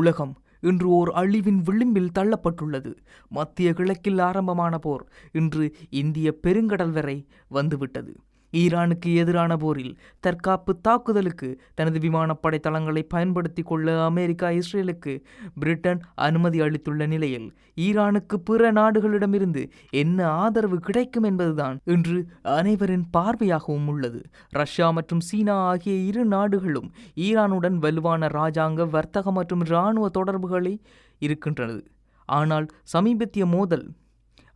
உலகம் இன்று ஓர் அழிவின் விளிம்பில் தள்ளப்பட்டுள்ளது. மத்திய கிழக்கில் ஆரம்பமான போர் இன்று இந்திய பெருங்கடல் வரை வந்துவிட்டது. ஈரானுக்கு எதிரான போரில் தற்காப்பு தாக்குதலுக்கு தனது விமானப்படை தளங்களை பயன்படுத்தி கொள்ள அமெரிக்கா இஸ்ரேலுக்கு பிரிட்டன் அனுமதி அளித்துள்ள நிலையில் ஈரானுக்கு பிற நாடுகளிடமிருந்து என்ன ஆதரவு கிடைக்கும் என்பதுதான் இன்று அனைவரின் பார்வையாகவும் உள்ளது. ரஷ்யா மற்றும் சீனா ஆகிய இரு நாடுகளும் ஈரானுடன் வலுவான இராஜாங்க, வர்த்தக மற்றும் இராணுவ தொடர்புகளை இருக்கின்றது. ஆனால் சமீபத்திய மோதல்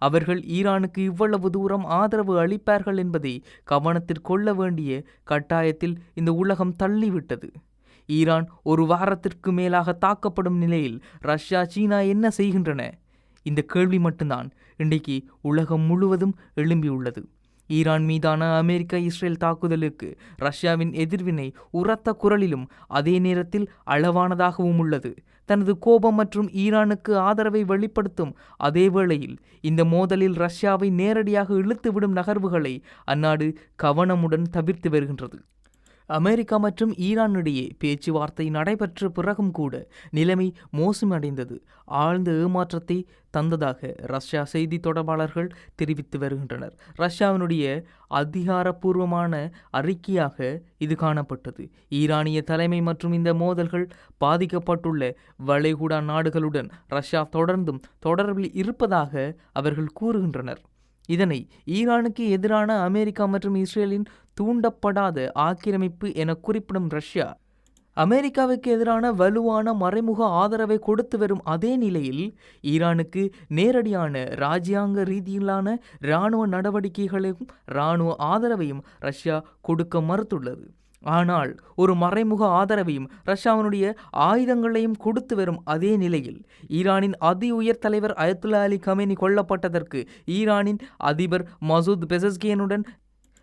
அவர்கள் ஈரானுக்கு இவ்வளவு தூரம் ஆதரவு அளிப்பார்கள் என்பதை கவனத்தில் கொள்ள வேண்டிய கட்டாயத்தில் இந்த உலகம் தள்ளிவிட்டது. ஈரான் ஒரு வாரத்திற்கு மேலாக தாக்கப்படும் நிலையில் ரஷ்யா, சீனா என்ன செய்கின்றன? இந்த கேள்வி மட்டும்தான் இன்றைக்கு உலகம் முழுவதும் எழும்பியுள்ளது. ஈரான் மீதான அமெரிக்க இஸ்ரேல் தாக்குதலுக்கு ரஷ்யாவின் எதிர்வினை உரத்த குரலிலும் அதே நேரத்தில் அளவானதாகவும் உள்ளது. தனது கோபம் மற்றும் ஈரானுக்கு ஆதரவை வெளிப்படுத்தும் அதே வேளையில் இந்த மோதலில் ரஷ்யாவை நேரடியாக இழுத்துவிடும் நகர்வுகளை அந்நாடு கவனமுடன் தவிர்த்து வருகின்றது. அமெரிக்கா மற்றும் ஈரான் இடையே பேச்சுவார்த்தை நடைபெற்ற பிறகும் கூட நிலைமை மோசமடைந்தது, ஆழ்ந்த ஏமாற்றத்தை தந்ததாக ரஷ்யா செய்தி தொடர்பாளர்கள் தெரிவித்து வருகின்றனர். ரஷ்யாவினுடைய அதிகாரப்பூர்வமான அறிக்கையாக இது காணப்பட்டது. ஈரானிய தலைமை மற்றும் இந்த மோதல்கள் பாதிக்கப்பட்டுள்ள வளைகுடா நாடுகளுடன் ரஷ்யா தொடர்ந்தும் தொடர்பில் இருப்பதாக அவர்கள் கூறுகின்றனர். இதனை ஈரானுக்கு எதிரான அமெரிக்கா மற்றும் இஸ்ரேலின் தூண்டப்படாத ஆக்கிரமிப்பு என குறிப்பிடும் ரஷ்யா, அமெரிக்காவுக்கு எதிரான வலுவான மறைமுக ஆதரவை கொடுத்து வரும் அதே நிலையில் ஈரானுக்கு நேரடியான இராஜ்யாங்க ரீதியிலான இராணுவ நடவடிக்கைகளையும் இராணுவ ஆதரவையும் ரஷ்யா கொடுக்க மறுத்துள்ளது. ஆனால் ஒரு மறைமுக ஆதரவையும் ரஷ்யாவினுடைய ஆயுதங்களையும் கொடுத்து வரும் அதே நிலையில் ஈரானின் அதி உயர் தலைவர் அயத்துல்லா அலி கமேனி கொல்லப்பட்டதற்கு ஈரானின் அதிபர் மசூத் பெசஸ்கியனுடன்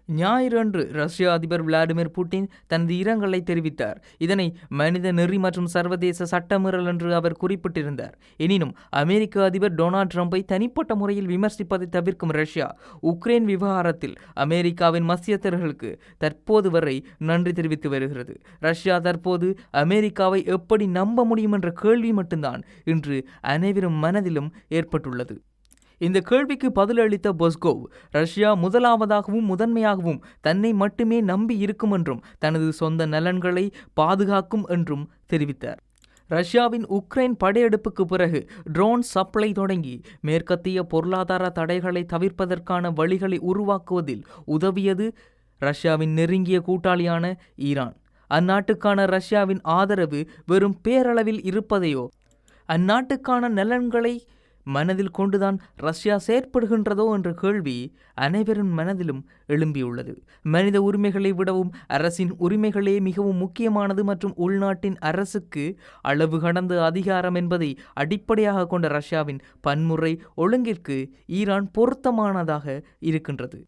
ஞாயிறு அன்று ரஷ்ய அதிபர் விளாடிமிர் புட்டின் தனது இரங்கலை தெரிவித்தார். இதனை மனித நெறி மற்றும் சர்வதேச சட்டமீறல் என்று அவர் குறிப்பிட்டிருந்தார். எனினும் அமெரிக்க அதிபர் டொனால்ட் ட்ரம்பை தனிப்பட்ட முறையில் விமர்சிப்பதை தவிர்க்கும் ரஷ்யா உக்ரைன் விவகாரத்தில் அமெரிக்காவின் மத்தியஸ்தர்களுக்கு தற்போது வரை நன்றி தெரிவித்து வருகிறது. ரஷ்யா தற்போது அமெரிக்காவை எப்படி நம்ப முடியும் என்ற கேள்வி மட்டும்தான் இன்று அனைவரும் மனதிலும் ஏற்பட்டுள்ளது. இந்த கேள்விக்கு பதிலளித்த பொஸ்கோவ், ரஷ்யா முதலாவதாகவும் முதன்மையாகவும் தன்னை மட்டுமே நம்பி இருக்கும் என்றும் தனது சொந்த நலன்களை பாதுகாக்கும் என்றும் தெரிவித்தார். ரஷ்யாவின் உக்ரைன் படையெடுப்புக்கு பிறகு ட்ரோன் சப்ளை தொடங்கி மேற்கத்திய பொருளாதார தடைகளை தவிர்ப்பதற்கான வழிகளை உருவாக்குவதில் உதவியது ரஷ்யாவின் நெருங்கிய கூட்டாளியான ஈரான். அந்நாட்டுக்கான ரஷ்யாவின் ஆதரவு வெறும் பேரளவில் இருப்பதையோ, அந்நாட்டுக்கான நலன்களை மனதில் கொண்டுதான் ரஷ்யா செயற்படுகின்றதோ என்ற கேள்வி அனைவரின் மனதிலும் எழும்பியுள்ளது. மனித உரிமைகளை விடவும் அரசின் உரிமைகளே மிகவும் முக்கியமானது மற்றும் உள்நாட்டின் அரசுக்கு அளவு கடந்த அதிகாரம் என்பதை அடிப்படையாக கொண்ட ரஷ்யாவின் பன்முறை ஒழுங்கிற்கு ஈரான் பொருத்தமானதாக இருக்கின்றது.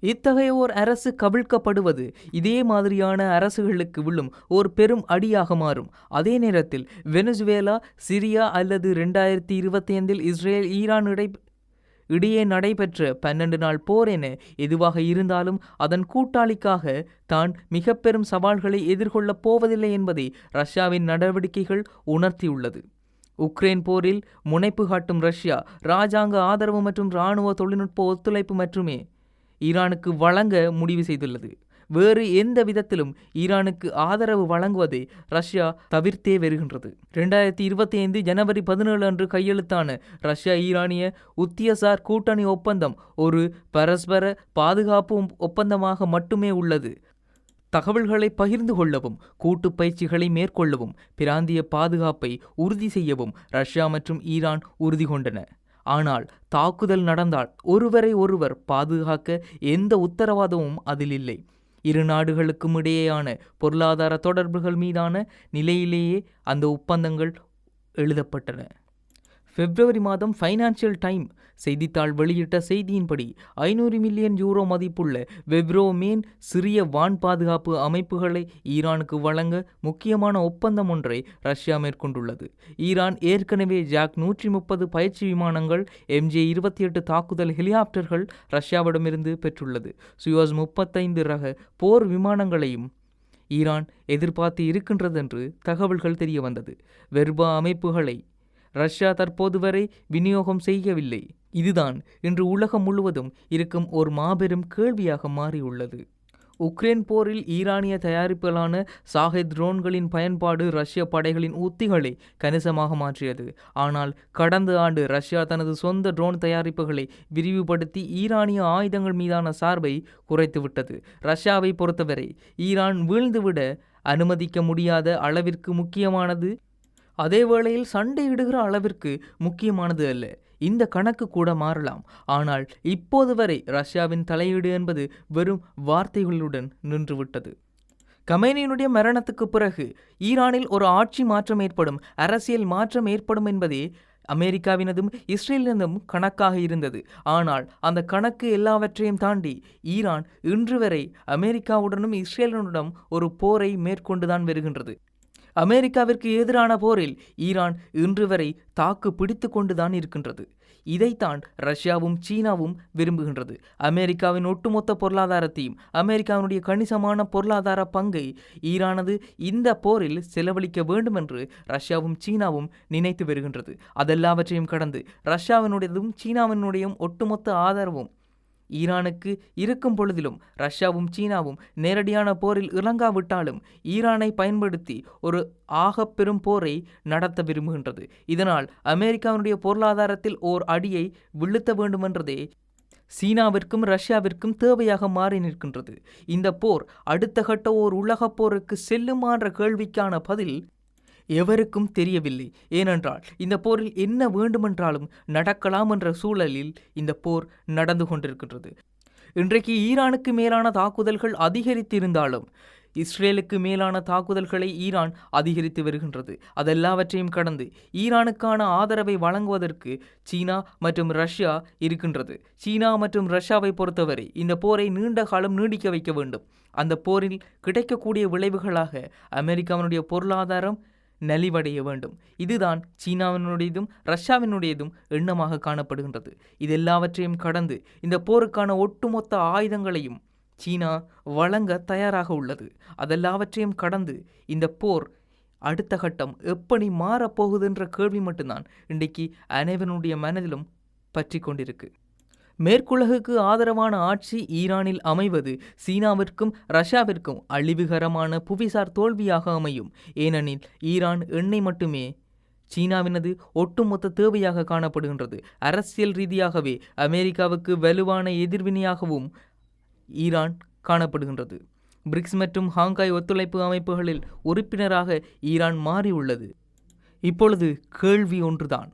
இத்தகைய ஓர் அரசு கவிழ்க்கப்படுவது இதே மாதிரியான அரசுகளுக்கு விழும் ஒரு பெரும் அடியாக மாறும். அதே நேரத்தில் வெனிசுவேலா, சிரியா அல்லது 2025 இஸ்ரேல் ஈரான் இடையே நடைபெற்ற 12 நாள் போர் என எதுவாக இருந்தாலும் அதன் கூட்டாளிக்காக தான் மிக பெரும் சவால்களை எதிர்கொள்ளப் போவதில்லை என்பதை ரஷ்யாவின் நடவடிக்கைகள் உணர்த்தியுள்ளது. உக்ரைன் போரில் முனைப்பு காட்டும் ரஷ்யா இராஜாங்க ஆதரவு மற்றும் இராணுவ தொழில்நுட்ப ஒத்துழைப்பு மட்டுமே ஈரானுக்கு வழங்க முடிவு செய்துள்ளது. வேறு எந்த விதத்திலும் ஈரானுக்கு ஆதரவு வழங்குவதை ரஷ்யா தவிர்த்தே வருகின்றது. 2025 ஜனவரி 17 அன்று கையெழுத்தான ரஷ்யா ஈரானிய உத்தியசார் கூட்டணி ஒப்பந்தம் ஒரு பரஸ்பர பாதுகாப்பு ஒப்பந்தமாக மட்டுமே உள்ளது. தகவல்களை பகிர்ந்து கொள்ளவும், கூட்டு பயிற்சிகளை மேற்கொள்ளவும், பிராந்திய பாதுகாப்பை உறுதி செய்யவும் ரஷ்யா மற்றும் ஈரான் உறுதி கொண்டன. ஆனால் தாக்குதல் நடந்தால் ஒருவரை ஒருவர் பாதுகாக்க எந்த உத்தரவாதமும் அதில் இல்லை. இரு நாடுகளுக்கும் இடையேயான பொருளாதார தொடர்புகள் மீதான நிலையிலேயே அந்த ஒப்பந்தங்கள் எழுதப்பட்டன. பிப்ரவரி மாதம் ஃபைனான்சியல் டைம் செய்தித்தாள் வெளியிட்ட செய்தியின்படி 500 மில்லியன் யூரோ மதிப்புள்ள வெவ்ரோமேன் சிறிய வான் பாதுகாப்பு அமைப்புகளை ஈரானுக்கு வழங்க முக்கியமான ஒப்பந்தம் ஒன்றை ரஷ்யா மேற்கொண்டுள்ளது. ஈரான் ஏற்கனவே ஜாக் 130 பயிற்சி விமானங்கள், MJ-28 தாக்குதல் ஹெலிகாப்டர்கள் ரஷ்யாவிடமிருந்து பெற்றுள்ளது. சுயோஸ் 35 ரக போர் விமானங்களையும் ஈரான் எதிர்பார்த்து இருக்கின்றது என்று தகவல்கள் தெரிய வந்தது. வெர்பா அமைப்புகளை ரஷ்யா தற்போது வரை விநியோகம் செய்யவில்லை. இதுதான் இன்று உலகம் முழுவதும் இருக்கும் ஒரு மாபெரும் கேள்வியாக மாறியுள்ளது. உக்ரைன் போரில் ஈரானிய தயாரிப்புகளான சாஹெத் ட்ரோன்களின் பயன்பாடு ரஷ்ய படைகளின் உத்திகளை கணிசமாக மாற்றியது. ஆனால் கடந்த ஆண்டு ரஷ்யா தனது சொந்த ட்ரோன் தயாரிப்புகளை விரிவுபடுத்தி ஈரானிய ஆயுதங்கள் மீதான சார்பை குறைத்துவிட்டது. ரஷ்யாவை பொறுத்தவரை ஈரான் வீழ்ந்துவிட அனுமதிக்க முடியாத அளவிற்கு முக்கியமானது, அதே வேளையில் சண்டையிடுகிற அளவிற்கு முக்கியமானது அல்ல. இந்த கணக்கு கூட மாறலாம். ஆனால் இப்போது வரை ரஷ்யாவின் தலையீடு என்பது வெறும் வார்த்தைகளுடன் நின்றுவிட்டது. கமேனியினுடைய மரணத்துக்கு பிறகு ஈரானில் ஒரு ஆட்சி மாற்றம் ஏற்படும், அரசியல் மாற்றம் ஏற்படும் என்பதே அமெரிக்காவினதும் இஸ்ரேலினதும் கணக்காக இருந்தது. ஆனால் அந்த கணக்கு எல்லாவற்றையும் தாண்டி ஈரான் இன்று வரை அமெரிக்காவுடனும் இஸ்ரேலுடனும் ஒரு போரை மேற்கொண்டுதான் வருகின்றது. அமெரிக்காவிற்கு எதிரான போரில் ஈரான் இன்று வரை தாக்கு பிடித்து கொண்டுதான் இருக்கின்றது. இதைத்தான் ரஷ்யாவும் சீனாவும் விரும்புகின்றது. அமெரிக்காவின் ஒட்டுமொத்த பொருளாதாரத்தையும் அமெரிக்காவினுடைய கணிசமான பொருளாதார பங்கை ஈரானது இந்த போரில் செலவழிக்க வேண்டும் என்று ரஷ்யாவும் சீனாவும் நினைத்து வருகின்றது. அதெல்லாவற்றையும் கடந்து ரஷ்யாவினுடையதும் சீனாவினுடையும் ஒட்டுமொத்த ஆதரவும் ஈரானுக்கு இருக்கும் பொழுதிலும் ரஷ்யாவும் சீனாவும் நேரடியான போரில் இறங்காவிட்டாலும் ஈரானை பயன்படுத்தி ஒரு ஆகப்பெரும் போரை நடத்த விரும்புகின்றது. இதனால் அமெரிக்காவினுடைய பொருளாதாரத்தில் ஓர் அடியை விழுத்த வேண்டுமென்றதே சீனாவிற்கும் ரஷ்யாவிற்கும் தேவையாக மாறி நிற்கின்றது. இந்த போர் அடுத்த கட்ட ஓர் உலகப் போருக்கு செல்லுமா என்ற கேள்விக்கான பதில் எவருக்கும் தெரியவில்லை. ஏனென்றால் இந்த போரில் என்ன வேண்டுமென்றாலும் நடக்கலாம் என்ற சூழலில் இந்த போர் நடந்து கொண்டிருக்கின்றது. இன்றைக்கு ஈரானுக்கு மேலான தாக்குதல்கள் அதிகரித்திருந்தாலும் இஸ்ரேலுக்கு மேலான தாக்குதல்களை ஈரான் அதிகரித்து வருகின்றது. அதெல்லாவற்றையும் கடந்து ஈரானுக்கான ஆதரவை வழங்குவதற்கு சீனா மற்றும் ரஷ்யா இருக்கின்றது. சீனா மற்றும் ரஷ்யாவை பொறுத்தவரை இந்த போரை நீண்ட காலம் நீடிக்க வைக்க வேண்டும். அந்த போரில் கிடைக்கக்கூடிய விளைவுகளாக அமெரிக்காவினுடைய பொருளாதாரம் நலிவடைய வேண்டும். இதுதான் சீனாவினுடையதும் ரஷ்யாவினுடையதும் எண்ணமாக காணப்படுகின்றது. இதெல்லாவற்றையும் கடந்து இந்த போருக்கான ஒட்டுமொத்த ஆயுதங்களையும் சீனா வழங்க தயாராக உள்ளது. அதெல்லாவற்றையும் கடந்து இந்த போர் அடுத்த கட்டம் எப்படி மாறப்போகுதுன்ற கேள்வி மட்டும்தான் இன்றைக்கு அனைவருடைய மனதிலும் பற்றி கொண்டிருக்கு. மேற்குலகுக்கு ஆதரவான ஆட்சி ஈரானில் அமைவது சீனாவிற்கும் ரஷ்யாவிற்கும் அழிவுகரமான புவிசார் தோல்வியாக அமையும். ஏனெனில் ஈரான் எண்ணெய் மட்டுமே சீனாவினது ஒட்டுமொத்த தேவையாக காணப்படுகின்றது. அரசியல் ரீதியாகவே அமெரிக்காவுக்கு வலுவான எதிர்வினையாகவும் ஈரான் காணப்படுகின்றது. பிரிக்ஸ் மற்றும் ஹாங்காய் ஒத்துழைப்பு அமைப்புகளில் உறுப்பினராக ஈரான் மாறியுள்ளது. இப்பொழுது கேள்வி ஒன்றுதான்,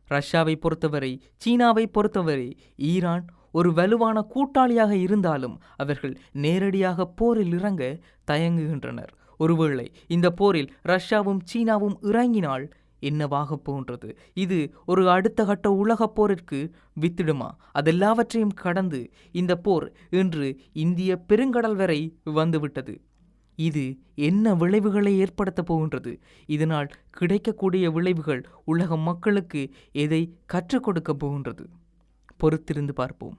ரஷ்யாவை பொறுத்தவரை சீனாவை பொறுத்தவரை ஈரான் ஒரு வலுவான கூட்டாளியாக இருந்தாலும் அவர்கள் நேரடியாக போரில் இறங்க தயங்குகின்றனர். ஒருவேளை இந்த போரில் ரஷ்யாவும் சீனாவும் இறங்கினால் என்னவாக போன்றது? இது ஒரு அடுத்த கட்ட உலகப் போரிற்கு வித்திடுமா? அதெல்லாவற்றையும் கடந்து இந்த போர் இன்று இந்திய பெருங்கடல் வரை வந்துவிட்டது. இது என்ன விளைவுகளை ஏற்படுத்த போகின்றது? இதனால் கிடைக்கக்கூடிய விளைவுகள் உலக மக்களுக்கு எதை கற்றுக் கொடுக்க போகின்றது? பொறுத்திருந்து பார்ப்போம்.